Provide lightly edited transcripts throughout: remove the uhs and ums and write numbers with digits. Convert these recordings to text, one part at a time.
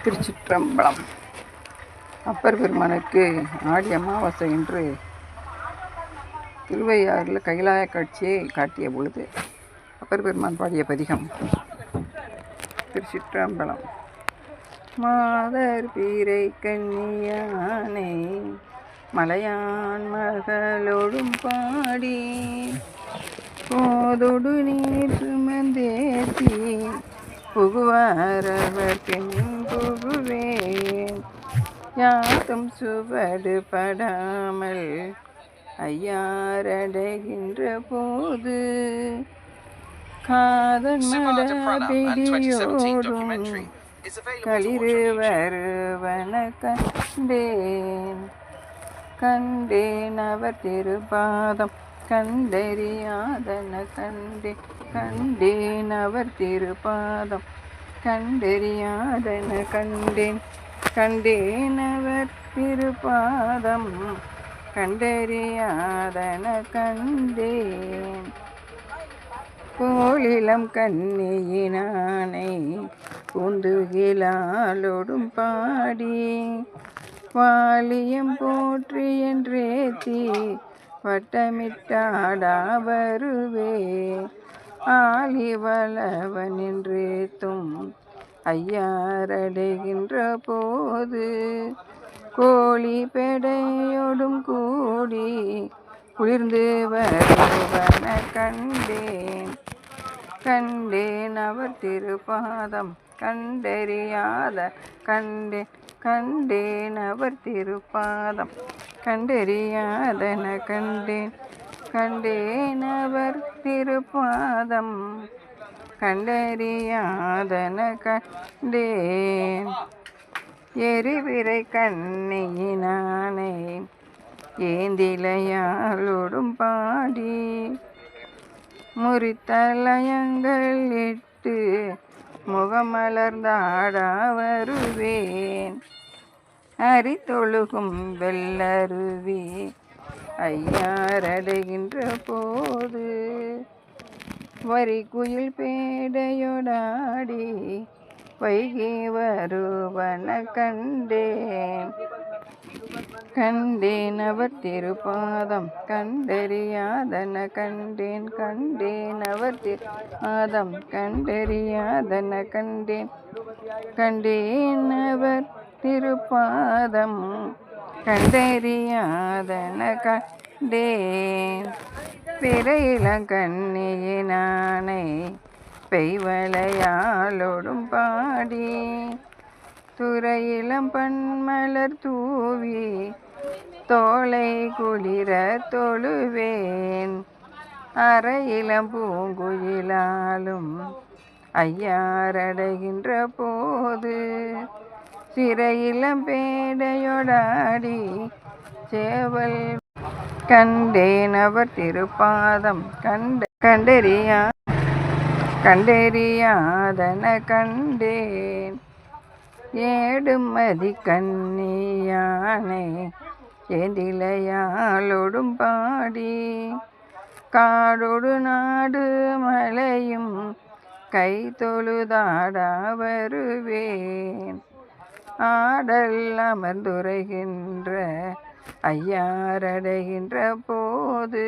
திருச்சிற்றம்பலம். அப்பர் பெருமானுக்கு ஆடி அமாவாசை என்று திருவையாறில் கைலாய காட்சியை காட்டிய பொழுது அப்பர் பெருமான் பாடிய பதிகம் திருச்சிற்றம்பலம். மாதர் பீரை கண்ணியானை மலையான் மகளோடும் பாடி போதொடு நீர் சுமந்தேத்தி புகுவாரவர் பின் புகுவேன் யாத்தும் சுவடு படாமல் ஐயாரடைகின்ற போது காதல் மடபிடியோடும் களிறு வருவன கண்டேன் அவர் திருப்பாதம் கண்டறியாதன கண்டேன் அவர் திருப்பாதம் கண்டறியாதன கண்டேன் அவர் திருப்பாதம் கண்டறியாதன கண்டேன். கோலிலம் கண்ணியினானை பூந்துகிலாலோடும் பாடி வாலியம் போற்றி என்றேத்தி வட்டமிட்டாடா வருவே ஆலி வளவன் என்றேத்தும் ஐயாரடைகின்ற போது கோழி பெடையோடும் கூடி குளிர்ந்து வருவன கண்டேன் அவர் திருப்பாதம் கண்டறியாத கண்டேன் அவர் திருப்பாதம் கண்டறியாதன கண்டேன் அவர் திருப்பாதம் கண்டறியாதன கண்டேன். எரிவிரை கண்ணியினானை ஏந்திலையாளோடும் பாடி முறித்தலயங்கள் இட்டு முகமலர்ந்தாடா வருவேன் அரித்தொழுகும் வெள்ளருவி ஐயாரடைகின்ற போது வரி குயில் பேடையொடாடி வைகி வருவன கண்டேன் அவர் திருப்பாதம் கண்டறியாதன கண்டேன் அவர் திருப்பாதம் கண்டறியாதன கண்டேன் அவர் திருப்பாதம் கண்டறியாதன கண்டேன். பிறையிலங்கண்ணியினானை பெய்வளையாளோடும் பாடி துறையிலம் பன்மலர் தூவி தோளை குளிர தொழுவேன் அறையிலம் பூங்குயிலாலும் ஐயாரடைகின்ற போது சிறையிலம் பேடையொடாடி சேவல் கண்டேன் அவர் திருப்பாதம் கண்டறியாதன கண்டேன். ஏடுமதி கண்ணியானை ஏந்திலையாளோடும் பாடி காடொடு நாடு மலையும் கை தொழுதாடா வருவேன் ஆடல் அமர்ந்துரைகின்ற ஐயாரடைகின்ற போது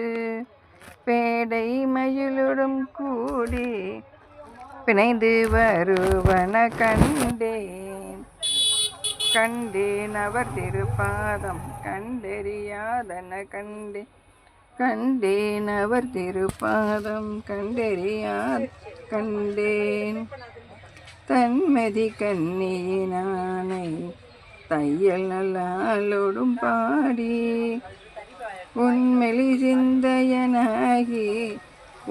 பேடை மயிலுடன் கூடி பிணைந்து வருவன கண்டேன் அவர் திருப்பாதம் கண்டறியாதன கண்டேன் அவர் திருப்பாதம் கண்டேன். தன்மதி கண்ணியினானை தையல் நல்லாளோடும் பாடி உண்மெளி சிந்தையனாகி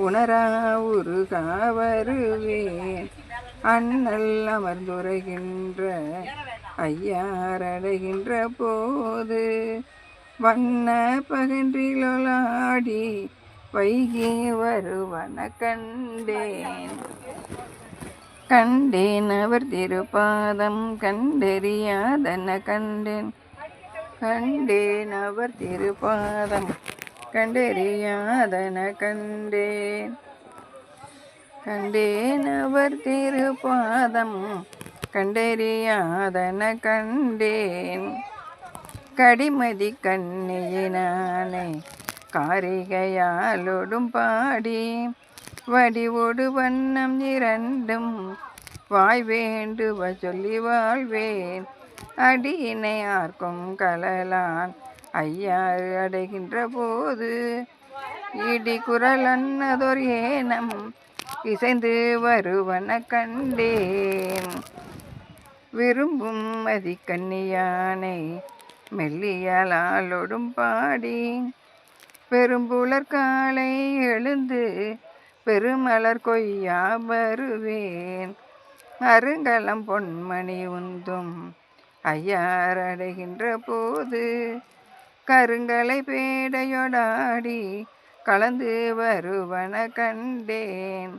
உணரா உருகா வருவேன் அண்ணல் அமர்ந்துரைகின்ற ஐயாரடைகின்ற போது வண்ண பகன்றிலொலாடி வைகி வருவன கண்டேன் அவர் திருப்பாதம் கண்டறியாதன கண்டேன் அவர் திருப்பாதம் கண்டறியாதன கண்டேன் அவர் திருப்பாதம் கண்டறியாதன கண்டேன் கடிமதி கண்ணியினானை காரிகையாலோடும் பாடி வடிவோடு வண்ணம் இரண்டும் வாய் வேண்டுவ சொல்லி வாழ்வேன் அடியினை ஆர்க்கும் கலலான் ஐயாறு அடைகின்ற போது இடி குரல் அன்னதொரு ஏனம் இசைந்து வருவன கண்டேன் விரும்பும் மதி கன்னியானை மெல்லியலாலோடும் பாடி பெரும்புலர் காலை எழுந்து பெருமலர் கொய்யா வருவேன் அருங்கலம் பொன்மணி உந்தும் ஐயார் அடைகின்ற போது கருங்கலை பேடையொடாடி கலந்து வருவன கண்டேன்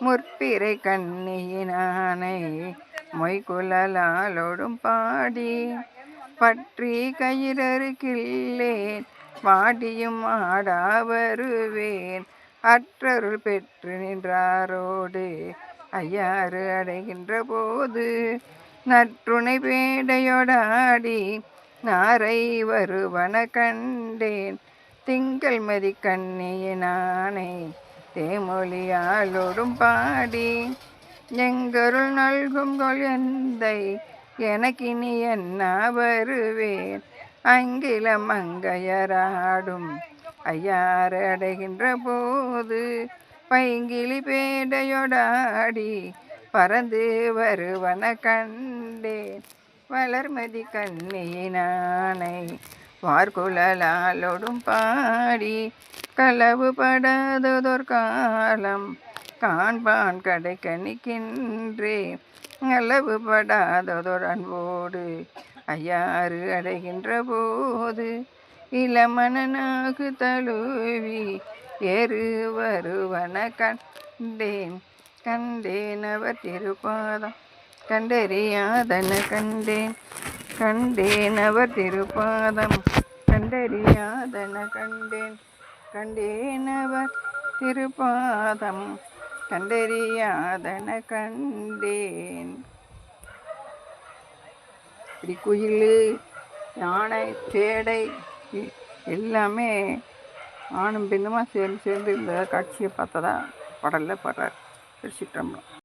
முற்பிறை கண்ணியினானை மொய்குழலாலோடும் பாடி பற்றி கயிறருக்கில்லேன் பாடியும் ஆடா வருவேன் அற்றருள் பெற்று நின்றாரோடு ஐயாறு அடைகின்ற போது நற்றுணை பேடையொடாடி நாரை வருவன கண்டேன் திங்கள் மதி கண்ணியினானை தேமொழியாலோடும் பாடி எங்கருள் நல்கும் கொள் எந்தை எனக்கினி என்ன வருவேன் அங்கில மங்கையராடும் ஐயாறு அடைகின்ற போது பைங்கிளி பேடையொடாடி பறந்து வருவன கண்டேன் வளர்மதி கண்ணியினானை வார்குழலாலோடும் பாடி களவு படாததோர் காலம் காண்பான் கடை கணிக்கின்றேன் அளவு படாததோர் அன்போடு ஐயாறு அடைகின்ற போது இளமணனாகு தழுவி ஏறு வருவன கண்டேன் கண்டேன் அவர் திருப்பாதம் கண்டறியாதன கண்டேன் கண்டேன் அவர் திருப்பாதம் கண்டறியாதன கண்டேன் கண்டேன் அவர் திருப்பாதம் கண்டறியாதன கண்டேன். இப்படி குயில் யானை சேடை எல்லாமே ஆணும் பெண்ணுமா சேர்ந்து இந்த காட்சியை பார்த்ததா படலில் படுறார். திருச்சிற்றம்பலம்.